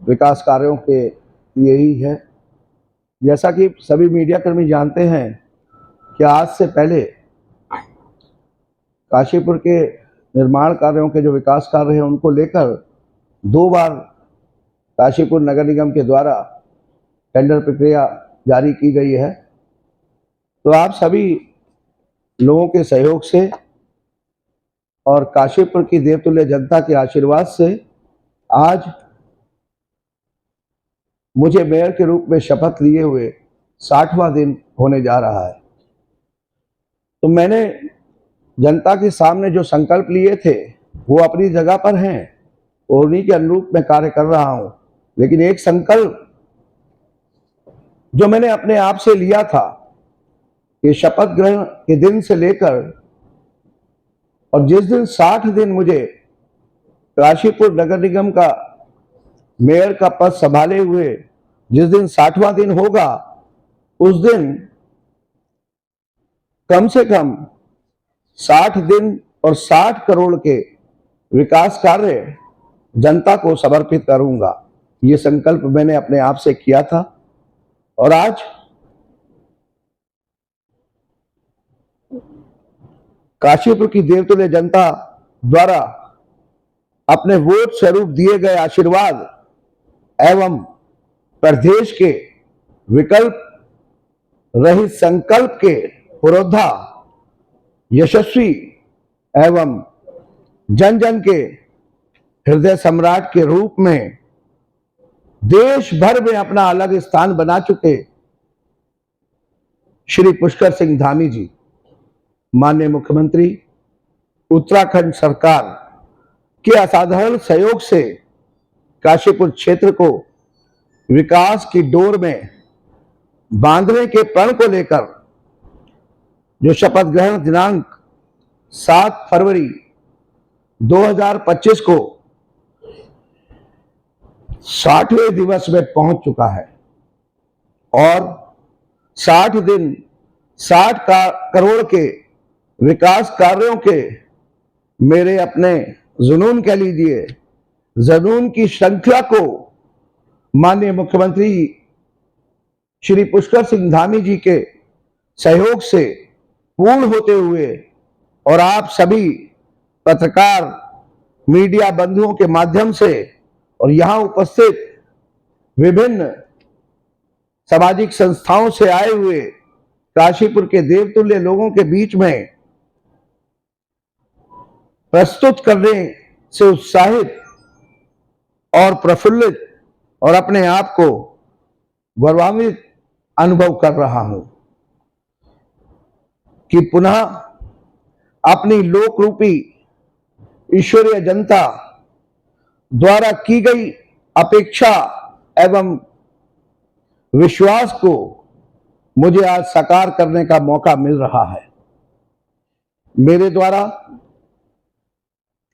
विकास कार्यों के यही है। जैसा कि सभी मीडिया कर्मी जानते हैं कि आज से पहले काशीपुर के निर्माण कार्यों के जो विकास कार्य हैं उनको लेकर 2 बार काशीपुर नगर निगम के द्वारा टेंडर प्रक्रिया जारी की गई है। तो आप सभी लोगों के सहयोग से और काशीपुर की देवतुल्य जनता के आशीर्वाद से आज मुझे मेयर के रूप में शपथ लिए हुए 60वां दिन होने जा रहा है। तो मैंने जनता के सामने जो संकल्प लिए थे वो अपनी जगह पर हैं और उन्हीं के अनुरूप मैं कार्य कर रहा हूं। लेकिन एक संकल्प जो मैंने अपने आप से लिया था कि शपथ ग्रहण के दिन से लेकर और जिस दिन 60 दिन मुझे काशीपुर नगर निगम का मेयर का पद संभाले हुए जिस दिन 60वां दिन होगा उस दिन कम से कम 60 दिन और 60 करोड़ के विकास कार्य जनता को समर्पित करूंगा। ये संकल्प मैंने अपने आप से किया था और आज काशीपुर की देवतुल्य जनता द्वारा अपने वोट स्वरूप दिए गए आशीर्वाद एवं प्रदेश के विकल्प रहित संकल्प के पुरोधा यशस्वी एवं जन जन के हृदय सम्राट के रूप में देश भर में अपना अलग स्थान बना चुके श्री पुष्कर सिंह धामी जी, माननीय मुख्यमंत्री, उत्तराखंड सरकार के असाधारण सहयोग से काशीपुर क्षेत्र को विकास की डोर में बांधने के प्रण को लेकर जो शपथ ग्रहण दिनांक 7 फरवरी 2025 को 60वें दिवस में पहुंच चुका है और 60 दिन 60 करोड़ के विकास कार्यों के मेरे अपने जुनून कह लीजिए जुनून की श्रृंखला को माननीय मुख्यमंत्री श्री पुष्कर सिंह धामी जी के सहयोग से पूर्ण होते हुए और आप सभी पत्रकार मीडिया बंधुओं के माध्यम से और यहां उपस्थित विभिन्न सामाजिक संस्थाओं से आए हुए काशीपुर के देवतुल्य लोगों के बीच में प्रस्तुत करने से उत्साहित और प्रफुल्लित और अपने आप को गौरवान्वित अनुभव कर रहा हूं कि पुनः अपनी लोक रूपी ईश्वरीय जनता द्वारा की गई अपेक्षा एवं विश्वास को मुझे आज साकार करने का मौका मिल रहा है। मेरे द्वारा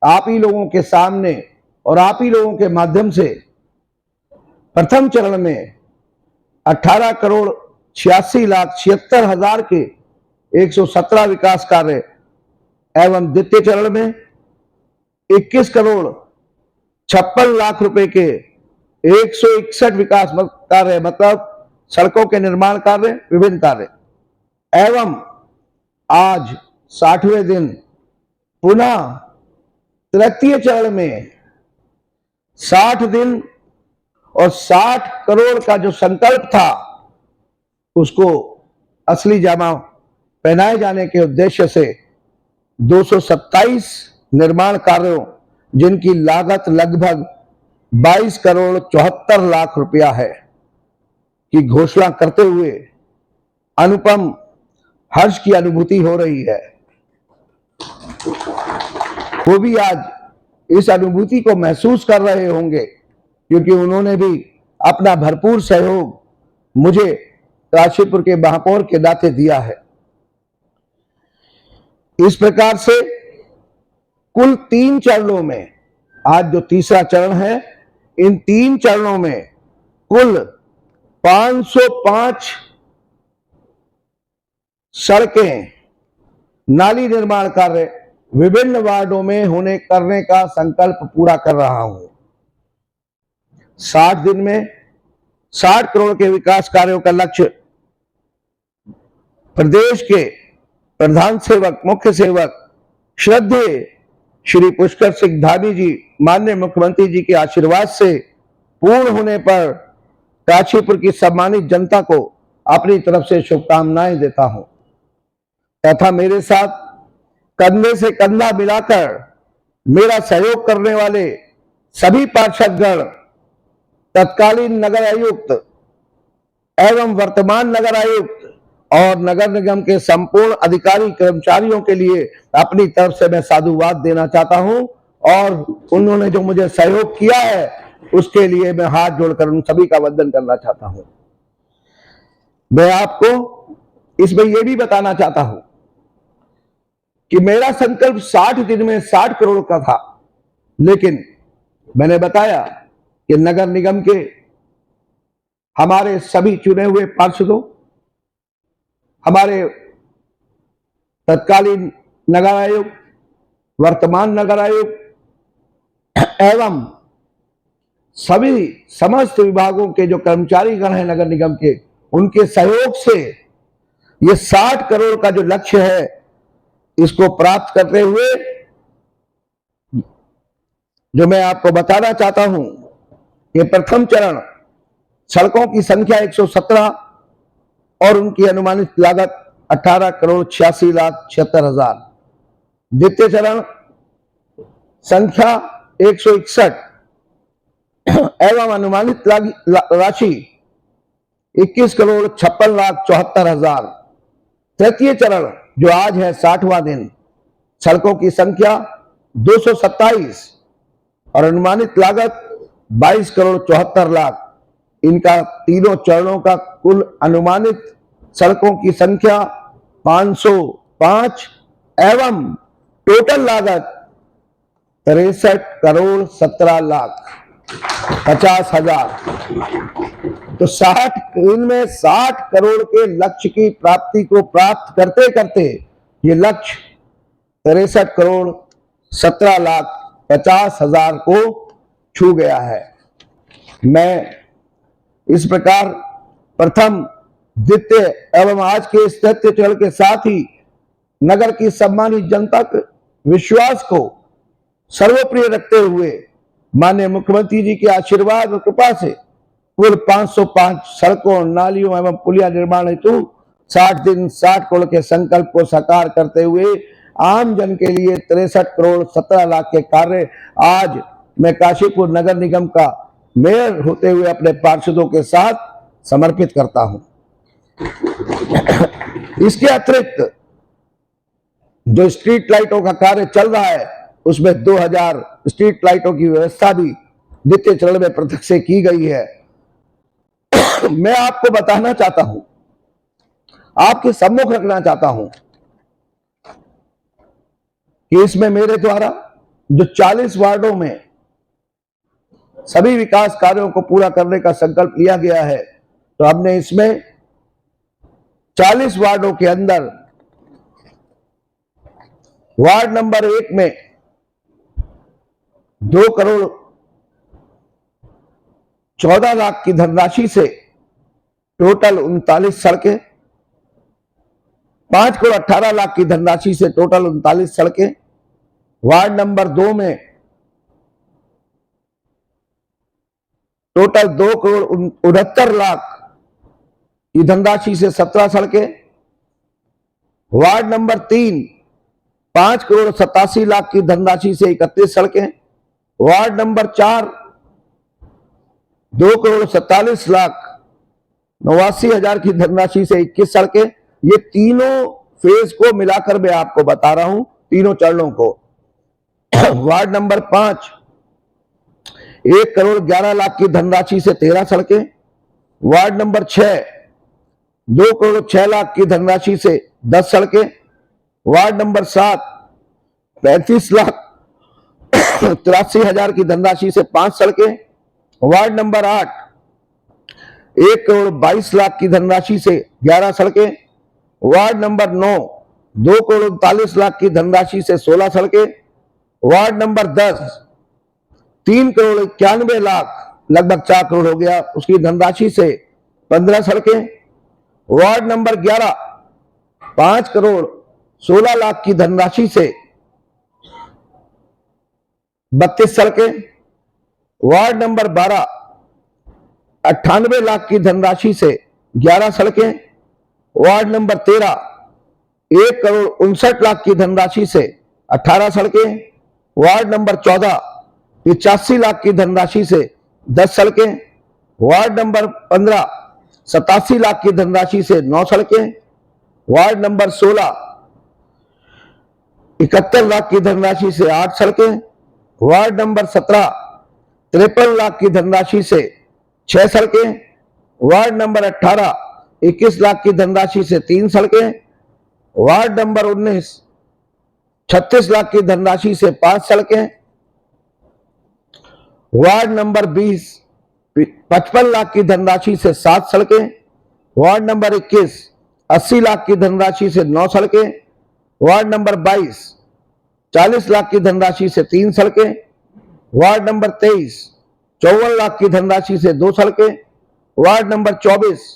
आप ही लोगों के सामने और आप ही लोगों के माध्यम से प्रथम चरण में 18 करोड़ 86,76,000 के 117 विकास कार्य एवं द्वितीय चरण में 21 करोड़ 56 लाख रुपए के 161 विकास कार्य मतलब सड़कों के निर्माण कार्य विभिन्न कार्य एवं आज 60वें दिन पुनः तृतीय चरण में 60 दिन और 60 करोड़ का जो संकल्प था उसको असली जामा पहनाए जाने के उद्देश्य से 227 निर्माण कार्यों जिनकी लागत लगभग 22 करोड़ 74 लाख रुपया है की घोषणा करते हुए अनुपम हर्ष की अनुभूति हो रही है। वो भी आज इस अनुभूति को महसूस कर रहे होंगे क्योंकि उन्होंने भी अपना भरपूर सहयोग मुझे काशीपुर के महापौर के नाते दिया है। इस प्रकार से कुल 3 चरणों में आज जो तीसरा चरण है इन 3 चरणों में कुल 505 सड़कें नाली निर्माण कार्य विभिन्न वार्डों में करने का संकल्प पूरा कर रहा हूं। 60 दिन में 60 करोड़ के विकास कार्यों का लक्ष्य प्रदेश के प्रधान सेवक, मुख्य सेवक, श्रद्धेय श्री पुष्कर सिंह धामी जी, माननीय मुख्यमंत्री जी के आशीर्वाद से पूर्ण होने पर काशीपुर की सम्मानित जनता को अपनी तरफ से शुभकामनाएं देता हूं तथा मेरे साथ कंधे से कंधा मिलाकर मेरा सहयोग करने वाले सभी पार्षदगण, तत्कालीन नगर आयुक्त एवं वर्तमान नगर आयुक्त और नगर निगम के संपूर्ण अधिकारी कर्मचारियों के लिए अपनी तरफ से मैं साधुवाद देना चाहता हूं और उन्होंने जो मुझे सहयोग किया है उसके लिए मैं हाथ जोड़कर उन सभी का वंदन करना चाहता हूं। मैं आपको इसमें यह भी बताना चाहता हूं कि मेरा संकल्प 60 दिन में 60 करोड़ का था, लेकिन मैंने बताया कि नगर निगम के हमारे सभी चुने हुए पार्षदों, हमारे तत्कालीन नगर आयुक्त, वर्तमान नगर आयुक्त एवं सभी समस्त विभागों के जो कर्मचारी गण हैं नगर निगम के, उनके सहयोग से ये 60 करोड़ का जो लक्ष्य है इसको प्राप्त करते हुए जो मैं आपको बताना चाहता हूं, ये प्रथम चरण सड़कों की संख्या 117 और उनकी अनुमानित लागत 18 करोड़ 86 लाख 76 हजार। द्वितीय चरण संख्या 161 एवं अनुमानित राशि 21 करोड़ 56 लाख 74 हजार। तृतीय चरण जो आज है 60वां दिन, सड़कों की संख्या 227 और अनुमानित लागत 22 करोड़ 74 लाख। इनका तीनों चरणों का कुल अनुमानित सड़कों की संख्या 505 एवं टोटल लागत 63 करोड़ 17 लाख 50 हजार। तो 60 दिन में 60 करोड़ के लक्ष्य की प्राप्ति को प्राप्त करते करते ये लक्ष्य 63 करोड़ 17 लाख 50 हजार को छू गया है। मैं इस प्रकार प्रथम, द्वितीय एवं आज के इस तृतीय चरण के साथ ही नगर की सम्मानित जनता के विश्वास को सर्वप्रिय रखते हुए माननीय मुख्यमंत्री जी के आशीर्वाद और कृपा से कुल 505 सड़कों, नालियों एवं पुलिया निर्माण हेतु 60 दिन 60 करोड़ के संकल्प को साकार करते हुए आम जन के लिए 63 करोड़ 17 लाख के कार्य आज मैं काशीपुर नगर निगम का मेयर होते हुए अपने पार्षदों के साथ समर्पित करता हूं। इसके अतिरिक्त जो स्ट्रीट लाइटों का कार्य चल रहा है उसमें 2000 स्ट्रीट लाइटों की व्यवस्था भी द्वितीय चरण में पृथक से की गई है। मैं आपको बताना चाहता हूं, आपके सम्मुख रखना चाहता हूं कि इसमें मेरे द्वारा जो 40 वार्डों में सभी विकास कार्यों को पूरा करने का संकल्प लिया गया है, तो हमने इसमें 40 वार्डों के अंदर वार्ड नंबर 1 में 2 करोड़ 14 लाख की धनराशि से टोटल 39 सड़कें, 5 करोड़ 18 लाख की धनराशि से टोटल 39 सड़कें। वार्ड नंबर 2 में टोटल 2 करोड़ 69 लाख की धनराशि से 17 सड़कें। वार्ड नंबर 3 5 करोड़ 87 लाख की धनराशि से 31 सड़कें। वार्ड नंबर 4 2 करोड़ 47 लाख 89 हजार की धनराशि से 21 सड़कें। ये तीनों फेज को मिलाकर मैं आपको बता रहा हूं, तीनों चरणों को। वार्ड नंबर 5 1 करोड़ 11 लाख की धनराशि से 13 सड़कें। वार्ड नंबर 6 2 करोड़ 6 लाख की धनराशि से 10 सड़कें। वार्ड नंबर 7 35 लाख 83 हजार की धनराशि से 5 सड़कें। वार्ड नंबर 8 1 करोड़ 22 लाख की धनराशि से 11 सड़कें। वार्ड नंबर 9 2 करोड़ 39 लाख की धनराशि से 16 सड़कें। वार्ड नंबर 10 3 करोड़ 91 लाख लगभग 4 करोड़ हो गया, उसकी धनराशि से 15 सड़कें। वार्ड नंबर 11 5 करोड़ 16 लाख की धनराशि से 32 सड़कें। वार्ड नंबर 12 98 लाख की धनराशि से 11 सड़कें। वार्ड नंबर 13 1 करोड़ 59 लाख की धनराशि से 18 सड़कें। वार्ड नंबर 14 85 लाख की धनराशि से 10 सड़कें। वार्ड नंबर 15 87 लाख की धनराशि से 9 सड़कें। वार्ड नंबर 16 71 लाख की धनराशि से 8 सड़कें। वार्ड नंबर 17 53 लाख की धनराशि से 6 सड़कें। वार्ड नंबर 18 21 लाख की धनराशि से 3 सड़कें। वार्ड नंबर 19 36 लाख की धनराशि से 5 सड़कें। वार्ड नंबर 20 55 लाख की धनराशि से 7 सड़कें। वार्ड नंबर 21 80 लाख की धनराशि से 9 सड़कें। वार्ड नंबर 22 40 लाख की धनराशि से 3 सड़कें। वार्ड नंबर 23 54 लाख की धनराशि से 2 सड़कें। वार्ड नंबर 24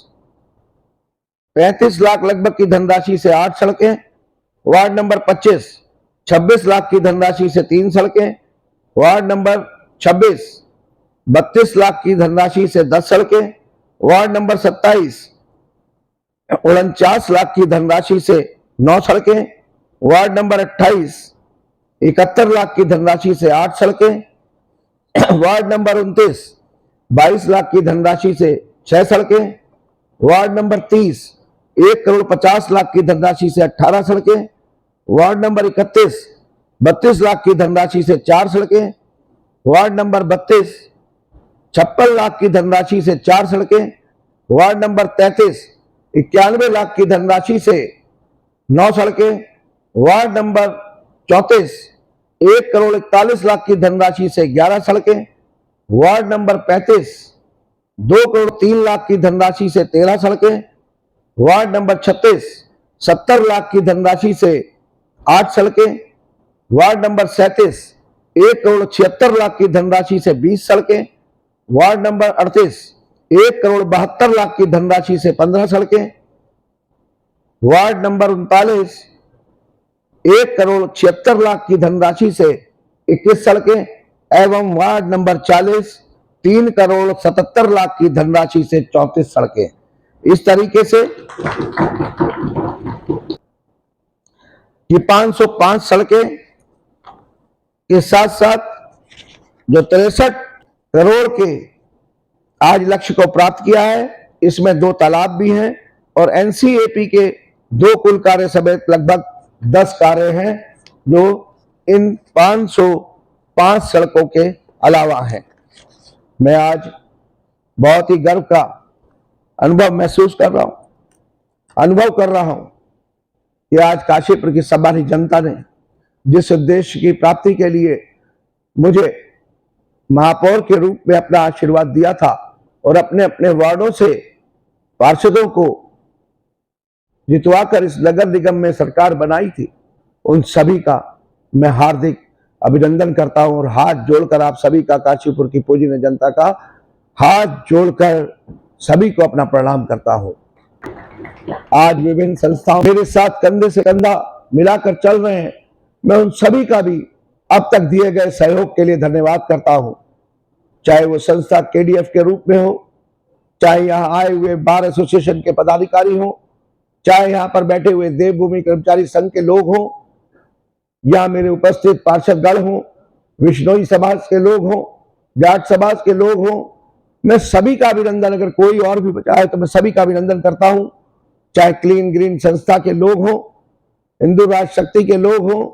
35 लाख लगभग की धनराशि से 8 सड़कें। वार्ड नंबर 25 26 लाख की धनराशि से 3 सड़कें। वार्ड नंबर 26 32 लाख की धनराशि से 10 सड़कें। वार्ड नंबर 27 49 लाख की धनराशि से 9 सड़कें। वार्ड नंबर 28 71 लाख की धनराशि से 8 सड़कें। वार्ड नंबर 29 22 लाख की धनराशि से 6 सड़कें। वार्ड नंबर 30 1 करोड़ 50 लाख की धनराशि से 18 सड़कें। वार्ड नंबर 31 32 लाख की धनराशि से 4 सड़कें। वार्ड नंबर 32 56 लाख की धनराशि से 4 सड़कें। वार्ड नंबर 33 91 लाख की धनराशि से 9 सड़कें। वार्ड नंबर 34 1 करोड़ 41 लाख की धनराशि से 11 सड़कें। वार्ड नंबर 35 2 करोड़ 3 लाख की धनराशि से 13 सड़कें। वार्ड नंबर 36 70 लाख की धनराशि से 8 सड़कें। वार्ड नंबर 37 1 करोड़ 76 लाख की धनराशि से 20 सड़कें। वार्ड नंबर 38 1 करोड़ 72 लाख की धनराशि से 15 सड़कें। वार्ड नंबर 39 1 करोड़ 76 लाख की धनराशि से 21 सड़कें एवं वार्ड नंबर 40 3 करोड़ 77 लाख की धनराशि से 34 सड़कें। इस तरीके से ये 505 सड़कें के साथ साथ जो 63 करोड़ के आज लक्ष्य को प्राप्त किया है, इसमें 2 तालाब भी हैं और एनसीएपी के 2 कुल कार्य समेत लगभग 10 कार्य हैं जो इन 505 सड़कों के अलावा हैं। मैं आज बहुत ही गर्व का अनुभव महसूस कर रहा हूं कि आज काशीपुर की सम्मानित जनता ने जिस उद्देश्य की प्राप्ति के लिए मुझे महापौर के रूप में अपना आशीर्वाद दिया था और अपने अपने वार्डों से पार्षदों को जितवाकर इस नगर निगम में सरकार बनाई थी, उन सभी का मैं हार्दिक अभिनंदन करता हूं और हाथ जोड़कर आप सभी का, काशीपुर की पूजनीय जनता का हाथ जोड़कर सभी को अपना प्रणाम करता हूं। आज विभिन्न संस्थाओं मेरे साथ कंधे से कंधा मिलाकर चल रहे हैं। मैं उन सभी का भी अब तक दिए गए सहयोग के लिए धन्यवाद करता हूं, चाहे वो संस्था केडीएफ के रूप में हो, चाहे यहाँ आए हुए बार एसोसिएशन के पदाधिकारी हो, चाहे यहाँ पर बैठे हुए देवभूमि कर्मचारी संघ के लोग हों, या मेरे उपस्थित पार्षदगण हों, विश्नोई समाज के लोग हों, जाट समाज के लोग हों, मैं सभी का अभिनंदन, अगर कोई और भी बचा है तो मैं सभी का अभिनंदन करता हूं। चाहे क्लीन ग्रीन संस्था के लोग हों, हिंदू राष्ट्र शक्ति के लोग हों,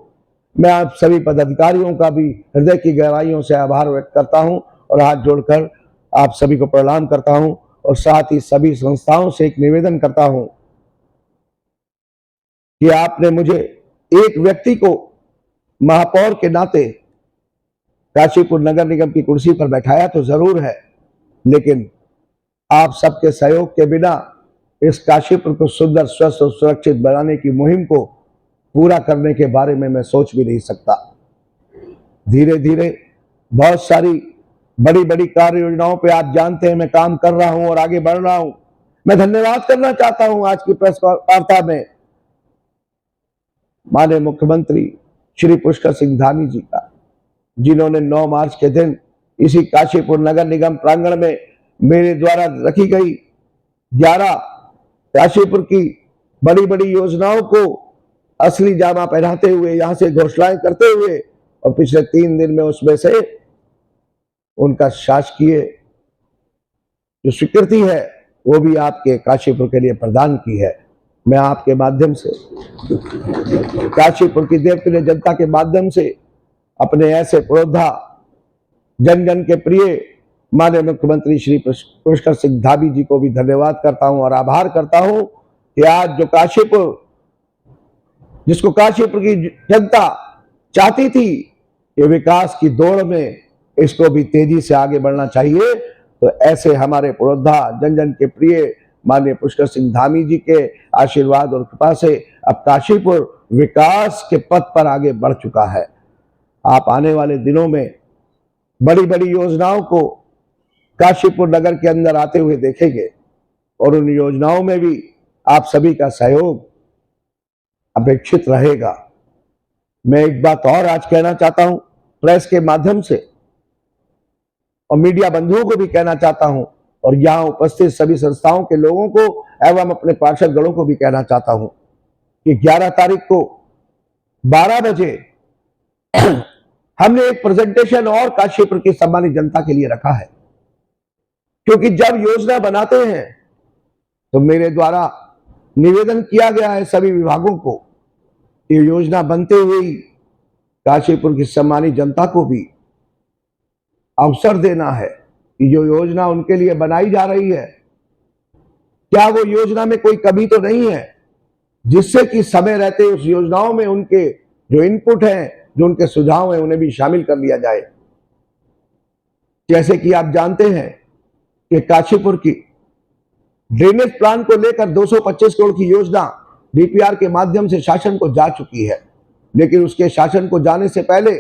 मैं आप सभी पदाधिकारियों का भी हृदय की गहराइयों से आभार व्यक्त करता हूं और हाथ जोड़कर आप सभी को प्रणाम करता हूं और साथ ही सभी संस्थाओं से एक निवेदन करता हूं कि आपने मुझे एक व्यक्ति को महापौर के नाते काशीपुर नगर निगम की कुर्सी पर बैठाया तो जरूर है, लेकिन आप सबके सहयोग के बिना इस काशीपुर को सुंदर, स्वस्थ और सुरक्षित बनाने की मुहिम को पूरा करने के बारे में मैं सोच भी नहीं सकता। धीरे धीरे बहुत सारी बड़ी बड़ी कार्य योजनाओं पे आप जानते हैं मैं काम कर रहा हूं और आगे बढ़ रहा हूं। मैं धन्यवाद करना चाहता हूं आज की प्रेस वार्ता में माननीय मुख्यमंत्री श्री पुष्कर सिंह धामी जी का, जिन्होंने 9 मार्च के दिन इसी काशीपुर नगर निगम प्रांगण में मेरे द्वारा रखी गई 11 काशीपुर की बड़ी बड़ी योजनाओं को असली जामा पहनाते हुए यहां से घोषणाएं करते हुए और पिछले 3 दिन में उसमें से उनका शासकीय जो स्वीकृति है वो भी आपके काशीपुर के लिए प्रदान की है। मैं आपके माध्यम से काशीपुर की देवतुल्य जनता के माध्यम से अपने ऐसे पुरोधा जन जन के प्रिय माननीय मुख्यमंत्री श्री पुष्कर सिंह धामी जी को भी धन्यवाद करता हूं और आभार करता हूं कि आज जो काशीपुर, जिसको काशीपुर की जनता चाहती थी कि विकास की दौड़ में इसको भी तेजी से आगे बढ़ना चाहिए, तो ऐसे हमारे पुरोधा जन जन के प्रिय माननीय पुष्कर सिंह धामी जी के आशीर्वाद और कृपा से अब काशीपुर विकास के पथ पर आगे बढ़ चुका है। आप आने वाले दिनों में बड़ी बड़ी योजनाओं को काशीपुर नगर के अंदर आते हुए देखेंगे और उन योजनाओं में भी आप सभी का सहयोग अपेक्षित रहेगा। मैं एक बात और आज कहना चाहता हूं प्रेस के माध्यम से और मीडिया बंधुओं को भी कहना चाहता हूं और यहां उपस्थित सभी संस्थाओं के लोगों को एवं अपने पार्षद गणों को भी कहना चाहता हूं कि 11 तारीख को 12 बजे हमने एक प्रेजेंटेशन और काशीपुर की सम्मानित जनता के लिए रखा है, क्योंकि जब योजना बनाते हैं तो मेरे द्वारा निवेदन किया गया है सभी विभागों को कि योजना बनते हुए ही काशीपुर की सम्मानित जनता को भी अवसर देना है कि जो योजना उनके लिए बनाई जा रही है क्या वो योजना में कोई कमी तो नहीं है, जिससे कि समय रहते उस योजनाओं में उनके जो इनपुट हैं, जो उनके सुझाव हैं, उन्हें भी शामिल कर लिया जाए। जैसे कि आप जानते हैं कि काशीपुर की ड्रेनेज प्लान को लेकर 225 करोड़ की योजना डीपीआर के माध्यम से शासन को जा चुकी है, लेकिन उसके शासन को जाने से पहले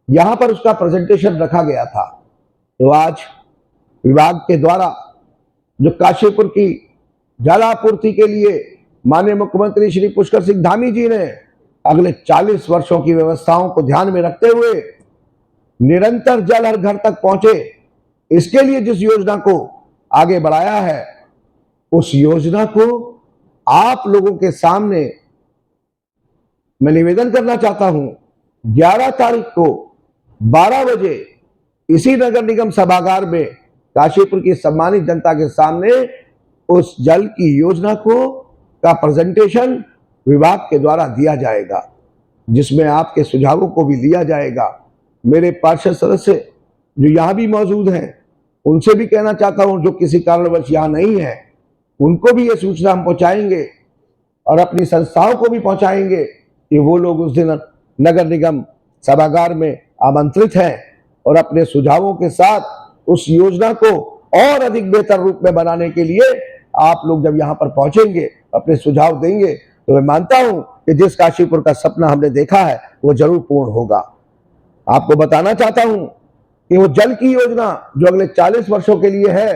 यहां पर उसका प्रेजेंटेशन रखा गया था। तो आज विभाग के द्वारा जो काशीपुर की जल आपूर्ति के लिए माननीय मुख्यमंत्री श्री पुष्कर सिंह धामी जी ने अगले 40 वर्षों की व्यवस्थाओं को ध्यान में रखते हुए निरंतर जल हर घर तक पहुंचे, इसके लिए जिस योजना को आगे बढ़ाया है उस योजना को आप लोगों के सामने मैं निवेदन करना चाहता हूं। 11 तारीख को 12 बजे इसी नगर निगम सभागार में काशीपुर की सम्मानित जनता के सामने उस जल की योजना का प्रेजेंटेशन विभाग के द्वारा दिया जाएगा, जिसमें आपके सुझावों को भी लिया जाएगा। मेरे पार्षद सदस्य जो यहाँ भी मौजूद हैं उनसे भी कहना चाहता हूं, जो किसी कारणवश यहाँ नहीं है उनको भी ये सूचना हम पहुंचाएंगे और अपनी संस्थाओं को भी पहुंचाएंगे कि वो लोग उस दिन नगर निगम सभागार में आमंत्रित हैं और अपने सुझावों के साथ उस योजना को और अधिक बेहतर रूप में बनाने के लिए आप लोग जब यहाँ पर पहुंचेंगे, अपने सुझाव देंगे, तो मैं मानता हूं कि जिस काशीपुर का सपना हमने देखा है वो जरूर पूर्ण होगा। आपको बताना चाहता हूं कि वो जल की योजना जो अगले 40 वर्षों के लिए है,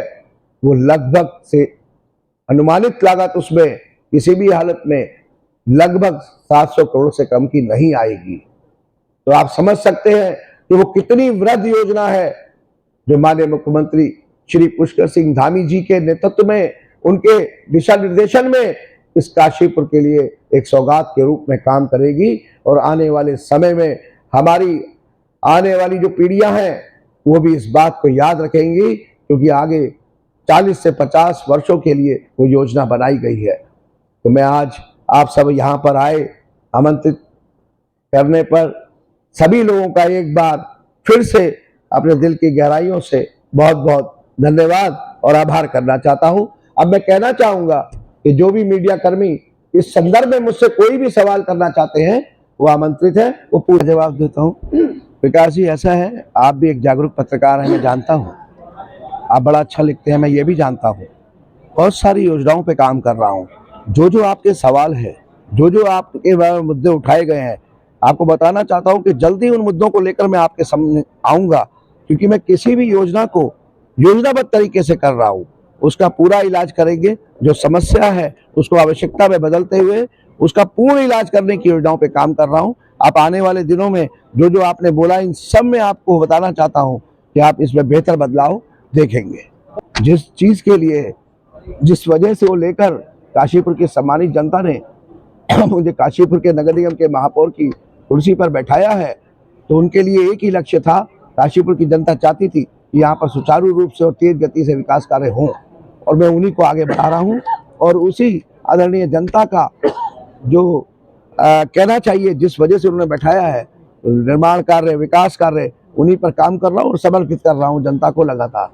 वो लगभग से अनुमानित लागत उसमें किसी भी हालत में लगभग 700 करोड़ से कम की नहीं आएगी। तो आप समझ सकते हैं कि वो कितनी वृहद योजना है जो माननीय मुख्यमंत्री श्री पुष्कर सिंह धामी जी के नेतृत्व में, उनके दिशा निर्देशन में इस काशीपुर के लिए एक सौगात के रूप में काम करेगी। और आने वाले समय में हमारी आने वाली जो पीढ़ियां हैं वो भी इस बात को याद रखेंगी, क्योंकि आगे 40 से 50 वर्षों के लिए वो योजना बनाई गई है। तो मैं आज आप सब यहाँ पर आए आमंत्रित करने पर सभी लोगों का एक बार फिर से अपने दिल की गहराइयों से बहुत बहुत धन्यवाद और आभार करना चाहता हूं। अब मैं कहना चाहूंगा कि जो भी मीडिया कर्मी इस संदर्भ में मुझसे कोई भी सवाल करना चाहते हैं वो आमंत्रित है, वो पूरा जवाब देता हूं। विकास जी, ऐसा है आप भी एक जागरूक पत्रकार हैं, मैं जानता हूं, आप बड़ा अच्छा लिखते हैं, मैं ये भी जानता हूं। बहुत सारी योजनाओं पे काम कर रहा हूं। जो आपके सवाल है, जो आपके मुद्दे उठाए गए हैं, आपको बताना चाहता हूं कि जल्दी उन मुद्दों को लेकर मैं आपके सामने आऊंगा क्योंकि मैं किसी भी योजना को योजनाबद्ध तरीके से कर रहा हूँ, उसका पूरा इलाज करेंगे। जो समस्या है उसको आवश्यकता में बदलते हुए उसका पूर्ण इलाज करने की योजनाओं पे काम कर रहा हूँ। आप आने वाले दिनों में जो जो आपने बोला, इन सब में आपको बताना चाहता हूँ कि आप इसमें बेहतर बदलाव देखेंगे। जिस चीज के लिए, जिस वजह से वो लेकर काशीपुर की सम्मानित जनता ने मुझे काशीपुर के नगर निगम के महापौर की कुर्सी पर बैठाया है, तो उनके लिए एक ही लक्ष्य था। काशीपुर की जनता चाहती थी कि यहाँ पर सुचारू रूप से और तेज गति से विकास कार्य हों, और मैं उन्हीं को आगे बढ़ा रहा हूँ। और उसी आदरणीय जनता का जो कहना चाहिए, जिस वजह से उन्होंने बैठाया है, निर्माण कार्य, विकास कार्य, उन्हीं पर काम कर रहा हूँ और समर्पित कर रहा हूँ जनता को लगातार।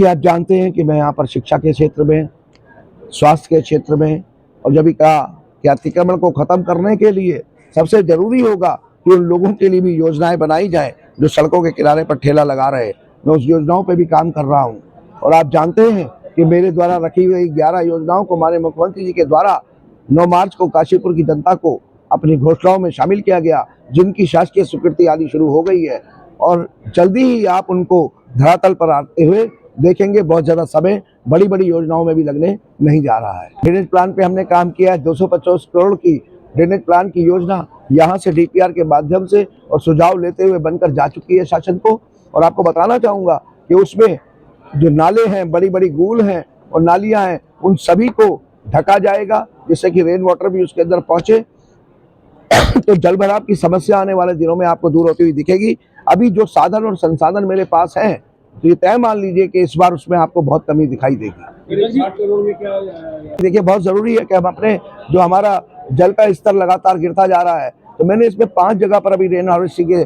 आप जानते हैं कि मैं यहाँ पर शिक्षा के क्षेत्र में, स्वास्थ्य के क्षेत्र में, और जब भी कहा कि अतिक्रमण को खत्म करने के लिए सबसे जरूरी होगा कि उन लोगों के लिए भी योजनाएं बनाई जाए जो सड़कों के किनारे पर ठेला लगा रहे। मैं उस योजनाओं पे भी काम कर रहा हूं। और आप जानते हैं कि मेरे द्वारा रखी हुई 11 योजनाओं को माननीय मुख्यमंत्री जी के द्वारा 9 मार्च को काशीपुर की जनता को अपनी घोषणाओं में शामिल किया गया, जिनकी शासकीय स्वीकृति आनी शुरू हो गई है। और जल्दी ही आप उनको धरातल पर आते हुए देखेंगे। बहुत ज्यादा समय बड़ी बड़ी योजनाओं में भी लगने नहीं जा रहा है। ड्रेनेज प्लान पे हमने काम किया है। 250 करोड़ की ड्रेनेज प्लान की योजना यहाँ से डीपीआर के माध्यम से और सुझाव लेते हुए बनकर जा चुकी है शासन को। और आपको बताना चाहूंगा कि उसमें जो नाले हैं, बड़ी बड़ी गूल हैं और नालियां हैं, उन सभी को ढका जाएगा, जिससे कि रेन वाटर भी उसके अंदर पहुंचे। तो जल भराव की समस्या आने वाले दिनों में आपको दूर होती हुई दिखेगी। अभी जो साधन और संसाधन मेरे पास हैं, तो ये तय मान लीजिए कि इस बार उसमें आपको बहुत कमी दिखाई देगी। देखिए, बहुत जरूरी है कि हम अपने, जो हमारा जल का स्तर लगातार गिरता जा रहा है, तो मैंने इसमें 5 जगह पर अभी रेन हार्वेस्टिंग के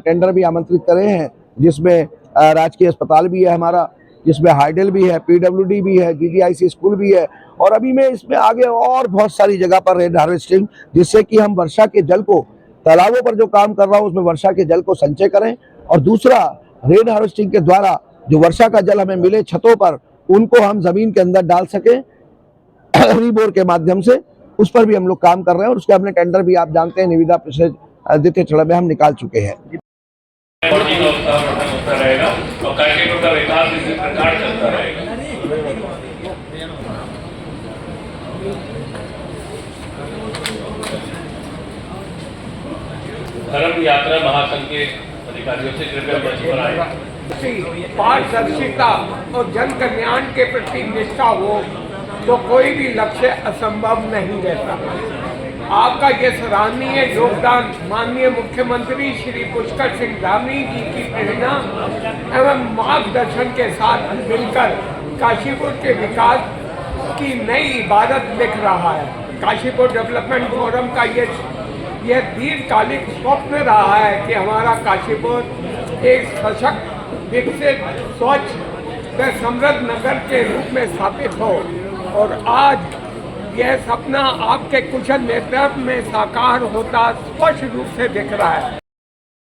टेंडर भी आमंत्रित करे हैं, जिसमें राजकीय अस्पताल भी है हमारा, जिसमें हाइडल भी है, पीडब्ल्यूडी भी है, जीजीआईसी स्कूल भी है। और अभी मैं इसमें आगे और बहुत सारी जगह पर रेन हार्वेस्टिंग, जिससे कि हम वर्षा के जल को, तालाबों पर जो काम कर रहा हूँ उसमें वर्षा के जल को संचय करें। और दूसरा, रेन हार्वेस्टिंग के द्वारा जो वर्षा का जल हमें मिले छतों पर, उनको हम जमीन के अंदर डाल सके रिबोर के माध्यम से, उस पर भी हम लोग काम कर रहे हैं। और उसके अपने टेंडर भी आप जानते हैं, निविदा पिछले द्वितीय चरण में हम निकाल चुके हैं। होता रहेगा और काशीपुर का विकास इसी प्रकार चलता रहेगा। धर्म यात्रा महासंघ के अधिकारियों से कृपया मंच पर आए। पारदर्शिता और जन कल्याण के प्रति निष्ठा हो तो कोई भी लक्ष्य असंभव नहीं रहता। आपका ये सराहनीय योगदान माननीय मुख्यमंत्री श्री पुष्कर सिंह धामी जी की प्रेरणा एवं मार्गदर्शन के साथ मिलकर काशीपुर के विकास की नई इबारत लिख रहा है। काशीपुर डेवलपमेंट फोरम का यह दीर्घकालिक स्वप्न रहा है कि हमारा काशीपुर एक सशक्त, विकसित, स्वच्छ व समृद्ध नगर के रूप में स्थापित हो। और आज यह सपना आपके कुशल नेतृत्व में साकार होता स्पष्ट रूप से दिख रहा है।